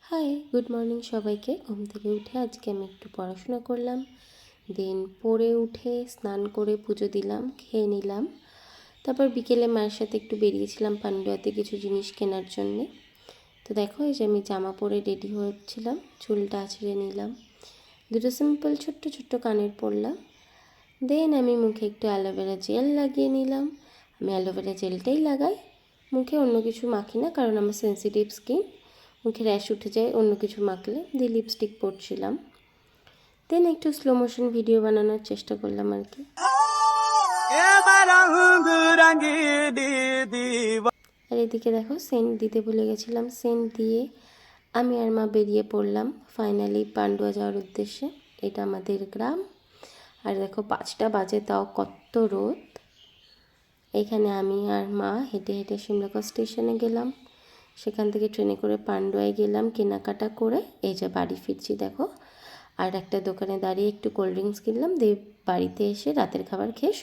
High, good morning সবাইকে। ঘুম থেকে উঠে আজকে আমি একটু পড়াশোনা করলাম, দেন পড়ে উঠে স্নান করে পুজো দিলাম, খেয়ে নিলাম। তারপর বিকেলে মায়ের সাথে একটু বেরিয়েছিলাম পান্ডুয়াতে কিছু জিনিস কেনার জন্যে। তো দেখো, এই যে আমি জামা পরে রেডি হচ্ছিলাম, চুলটা আঁচড়ে নিলাম, দুটো সিম্পল ছোট্ট ছোট্ট কানের পরলাম। দেন আমি মুখে একটু অ্যালোভেরা জেল লাগিয়ে নিলাম। আমি অ্যালোভেরা জেলটাই লাগাই, মুখে অন্য কিছু মাখি না, কারণ আমার সেন্সিটিভ স্কিন, মুখে র্যাশ উঠে যায় অন্য কিছু মাখলে। দিয়ে লিপস্টিক পরছিলাম, দেন একটু স্লো মোশন ভিডিও বানানোর চেষ্টা করলাম আর কি। আর এদিকে দেখো, সেন্ট দিতে ভুলে গেছিলাম, সেন্ট দিয়ে আমি আর মা বেরিয়ে পড়লাম ফাইনালি পান্ডুয়া যাওয়ার উদ্দেশ্যে। এটা আমাদের গ্রাম। আর দেখো 5টা বাজে, তাও কত রোদ। এখানে আমি আর মা হেঁটে হেঁটে শিমলাগঞ্জ স্টেশনে গেলাম, সেখান থেকে ট্রেনে করে পান্ডুয়ায় গেলাম কেনাকাটা করে। এই যে বাড়ি ফিরছি দেখো। আর একটা দোকানে দাঁড়িয়ে একটু কোল্ড ড্রিঙ্কস কিনলাম, দিয়ে বাড়িতে এসে রাতের খাবার খেয়ে